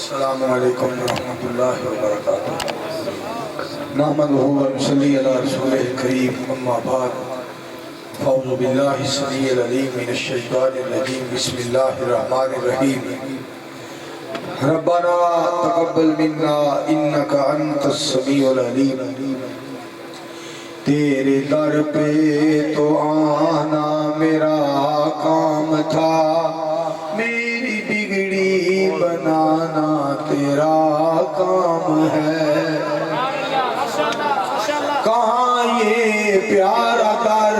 السلام علیکم ورحمۃ اللہ وبرکاتہ۔ نحمدہ و نصلی علی رسولہ الکریم، اما بعد، فاعوذ باللہ السمیع العلیم من الشیطان الرجیم، بسم اللہ الرحمن الرحیم۔ ربنا تقبل منا انک انت السمیع العلیم۔ تیرے در پہ تو آنا میرا کام تھا، میری بگڑی بنانا تیرا کام ہے۔ کہاں یہ پیارا در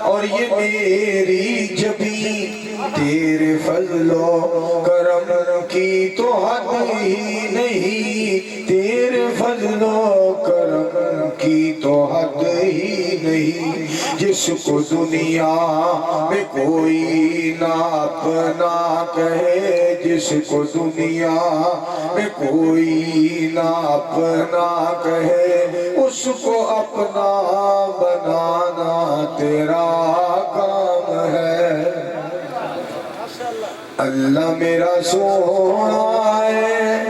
اور یہ میری جبیں، تیرے فضل و کرم کی تو حد ہی نہیں، تیرے فضل و کرم کی تو حد ہی نہیں۔ جس کو دنیا میں کوئی نہ اپنا کہے، جس کو دنیا میں کوئی نہ اپنا کہے، اس کو اپنا بنانا تیرا کام ہے۔ اللہ میرا سونا ہے،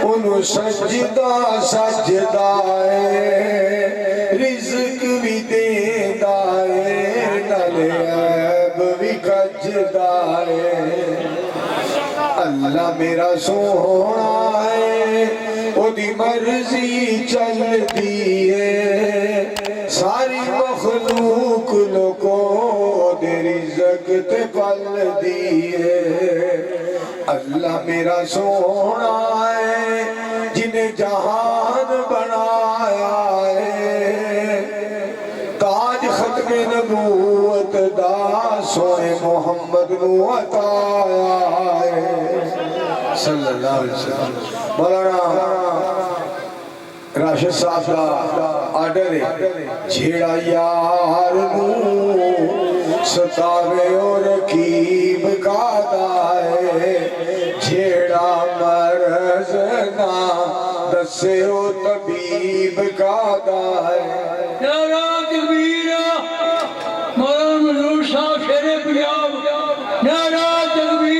انہوں سجدہ سجدہ ہے، رزق بھی دیندہ ہے، نل عیب بھی کجدہ ہے۔ اللہ میرا سونا ہے، او دی مرضی چلتی ہے، ساری مخلوق لوگوں دے رزق تے پل دیئے۔ اللہ میرا سونا ہے، جنہیں جہان بنایا ہے، تاج ختم نبوت دا سونے محمد نو عطایا ہے صلی اللہ علیہ وسلم۔ مولانا راشد صاحب کا آرڈر ہے، جھیڑا یار نو ستاوے اور رکیب کا دائے، جھیڑا مرض نہ دسے او طبیب کا دائے۔ نعرہ تکبیر، مولانا منظور صاحب شیر پنجاب، نعرہ تکبیر۔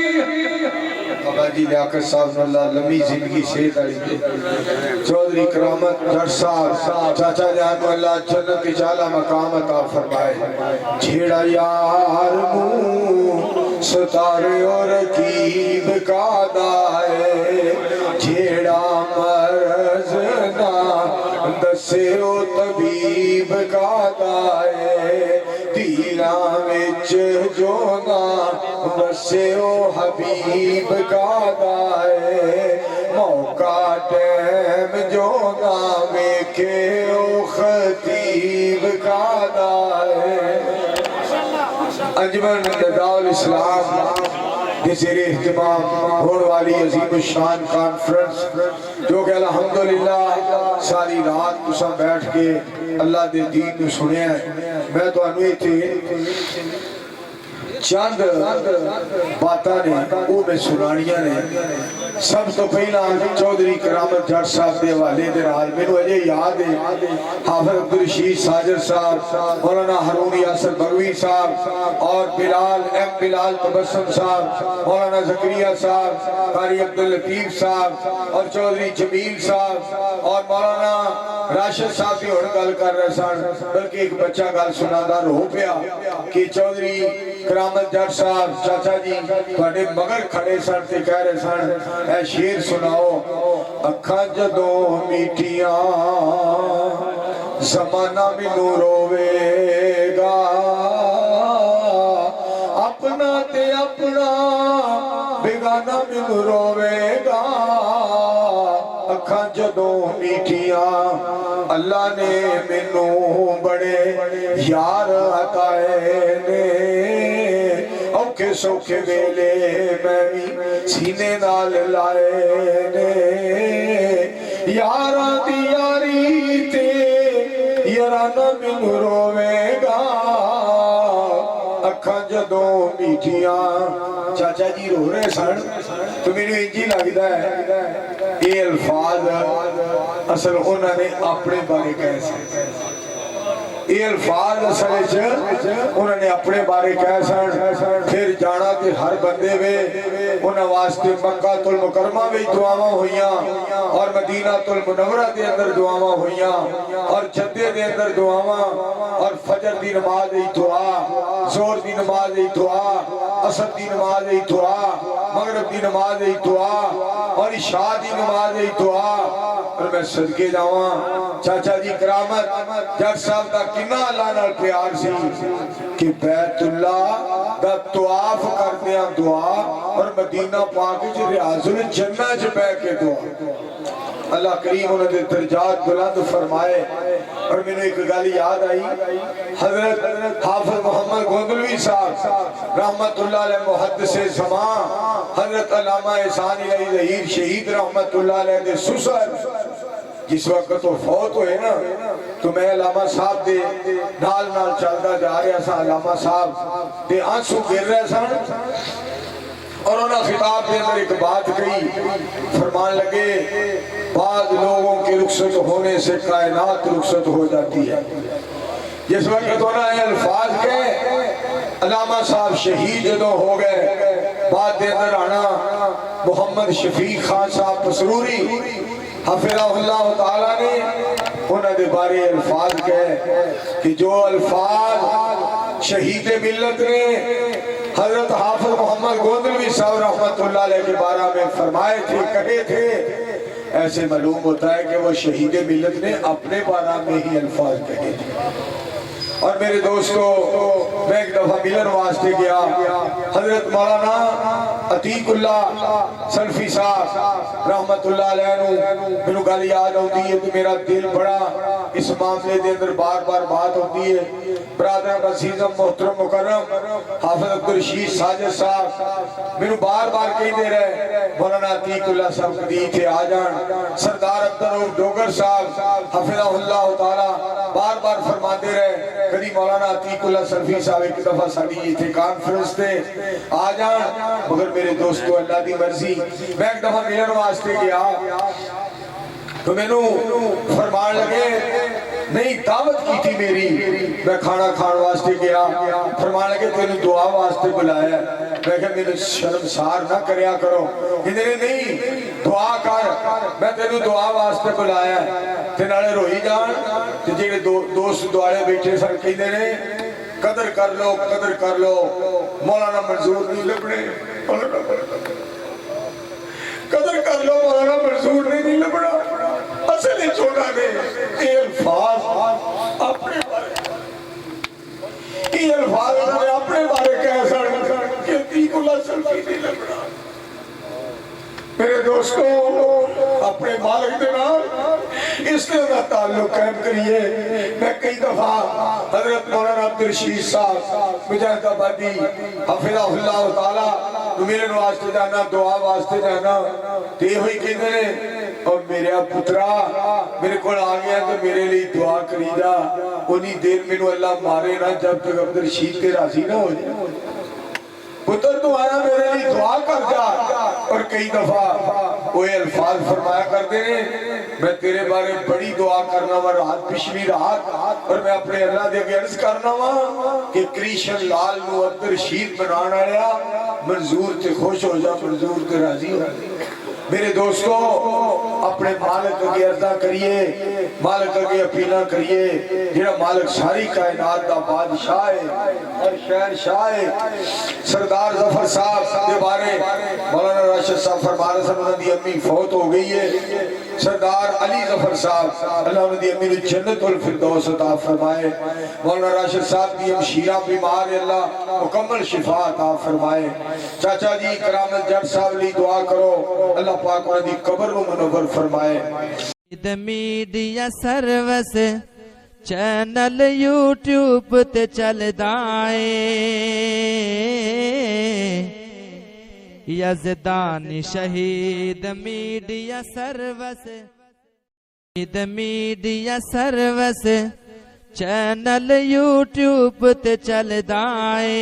بابا جی لیاقت صاحب اللہ لمبی زندگی صحت علی دے، چودھری کرامت جٹ صاحب چاچا جان کو اللہ جنت کی اعلیٰ مقام عطا فرمائے۔ جھیڑا یار نو ستارے اور رکیب کا دائے، جھیڑا مرض نہ دسے او طبیب کا دائے، دیلاں وچ جو نہ بسے او حبیب کا دائے، موقع ٹیم جو نہ ویکھے او خطیب کا دائے۔ انجمن نداء الاسلام کے زیر اہتمام ہونے والی عظیم الشان کانفرنس، جو کہ الحمدللہ ساری رات تساں بیٹھ کے اللہ دے دین نو سنیا ہے، میں تو انوی تھی چند باتاں نے وہ میں سنانیاں نے۔ سب تو پہلا چودھری کرامت جٹ صاحب دے حوالے دے نال مینوں اجے یاد ہے، حافظ عبدالرشید ساجر صاحب، مولانا ہارون یاسر بروی صاحب اور بلال تبسم صاحب، مولانا زکریا صاحب، قاری عبداللطیف صاحب اور چودھری جمیل صاحب اور مولانا راشد صاحب بھی ہن گل کر رہے سن، بلکہ ایک بچہ گل سناندا رو پیا کہ چودھری کرامت جٹ صاحب چاچا جی تھوڑے مگر کھڑے سن تے کہہ رہے سن اے شیر سناؤ، اکھاں جدوں میٹھیاں زمانہ مینوں روے گا، اپنا تے اپنا بیگانہ مینوں روے گا، اکھاں جدوں میٹھیاں اللہ نے مینوں بڑے یار عطائے نے، اوکھے سوکھے ویلے میں بھی سینے نال لائے نے، یاراں دی یاری تے یارانہ مینوں روے گا، اکھاں جدوں میٹھیاں۔ چاچا جی رو رہے سن تو مینوں انجی لگدا ہے یہ الفاظ اصل انہوں نے اپنے بارے کہے سن۔ یہ الفاظ اصل انہوں نے اپنے بارے کہہ سن پھر جانا کہ ہر بندے وے انہوں واسطے مکہ المکرمہ میں دعاواں ہوئیاں اور مدینہ المنورہ دے اندر دعاواں ہوئیاں اور جدے دے اندر دعاواں اور فجر دی نماز ای دعا زور دی نماز ای دعا عصر دی نماز ای دعا مغرب دی نماز ای دعا اور عشاء دی نماز ای دعا اور میں صدقے جاواں چاچا جی کرامت جگ صاحب دا کنا اللہ نال پیار سی کہ بیت اللہ دا طواف کردیاں دعا اور مدینہ پاک وچ ریاض الجنہ چ بیٹھ کے دعا اللہ کریم انہوں نے درجات بلند فرمائے اور میں نے ایک گل یاد آئی حضرت حافظ محمد گوندلوی صاحب رحمت اللہ علیہ محدث زمان حضرت علامہ احسان الہی ظہیر شہید رحمت اللہ علیہ دے سسر جس وقت تو فوت ہوئے نا تو میں علامہ صاحب دے نال چلدا جا رہا سا علامہ صاحب دے آنسو گر رہے سن اور انہوں نے خطاب دے اندر ایک بات کہی فرمان لگے بعض لوگوں کے رخصت ہونے سے کائنات رخصت ہو جاتی ہے جس وقت انہوں نے الفاظ کے علامہ صاحب شہید جدوں ہو گئے بعد دے اندر آنا محمد شفیق خان صاحب پسروری حفظہ اللہ تعالیٰ نے انہوں نے بارے الفاظ کہے کہ جو الفاظ شہید ملت نے حضرت حافظ محمد گوندلوی صاحب رحمت اللہ علیہ کے بارے میں فرمائے تھے کہے تھے ایسے معلوم ہوتا ہے کہ وہ شہید ملت نے اپنے بارے میں ہی الفاظ کہے تھے اور میرے دوستو میں ایک دفعہ ملن واسطے گیا حضرت مولانا عتیق اللہ سلفی صاحب رحمت اللہ علیہ میں گل یاد ہوتی ہے کہ میرا دل بڑا اس معاملے دے اندر بار بار بات ہوتی ہے برادر عزیزم محترم مکرم حافظ عبدالرشید ساجد صاحب میں بار بار کہی دے رہے مولانا عتیق اللہ صاحب قدیم تھے آ جان سردار عبدالرحمن ڈوگر صاحب حفظہ اللہ تعالی بار بار فرما دے رہے کدی مولانا عتیق اللہ سلفی صاحب ایک دفعہ ساڑی یہ تھے کانفرنس تھے آ جان مگر میرے دوستو اللہ دی مرضی میں ایک دفعہ ملن واسطے گیا تو میں نو فرمان لگے نہیں دعوت کی تھی میری میں کھانا کھان واسطے گیا فرمان لگے تینے دعا واسطے بلایا میں کہا میرے شرمسار نہ کریا کرو کہ نہیں دعا کر میں تینے دعا واسطے بلایا تینالے روئی جان جیڑے دوست دعائے بیٹھے سر کہی دینے قدر کر لو مولانا منظور نہیں لبنے قدر کر لو مولانا منظور نہیں لبنا اصل چھوڑا دے یہ الفاظ اپنے بارے یہ الفاظ اپنے بارے کہہ سن کہ عتیق اللہ سلفی نہیں لبنا میرے دوستو اپنے مالک دے نال اس کے اندر تعلق قائم کریے میں کئی دفعہ حضرت مولانا عبدالرشید صاحب مجاہد آبادی حفظہ اللہ تعالی میرے واسطے جانا دعا واسطے جانا تے ہوئی کہنے نے اور میرے پترا میرے کو آ گیا تو میرے لیے دعا کری جا انہی دیر میں اللہ مارے نہ جب تک عبدالرشید کے راضی نہ ہو جائے پتر تو آیا میرے لیے دعا کر جا اور کئی دفعہ وہ الفاظ فرمایا کرتے ہیں میں تیرے بارے بڑی دعا کرنا وا رات پچھلی رات اور میں اپنے اللہ دے اگے عرض کرنا وا کہ کرشن لال نو عبدالرشید بنانا آیا منظور تے خوش ہو جا منظور تے راضی ہو میرے دوستو اپنے مالک اگے عرضہ کریے مالک اگے اپیلہ کریے جنہا مالک ساری کائنات دا بادشاہ ہے اور شہنشاہ ہے سردار ظفر صاحب کے بارے مولانا راشد صاحب فرما رہے ہیں انہوں دی امی فوت ہو گئی ہے سردار علی ظفر صاحب اللہ انہوں دی امی نے جنت الفردوس عطا فرمائے مولانا راشد صاحب دی ہمشیرہ بیمار اللہ مکمل شفا عطا فرمائے چاچا جی کرامت جٹ صاحب لی دعا کرو اللہ پاک انہوں دی قبر و منور فرمائے میڈیا سروس چینل یوٹیوب تے چل دائے یزدانی شہید میڈیا سروس چینل یوٹیوب تے چل دائے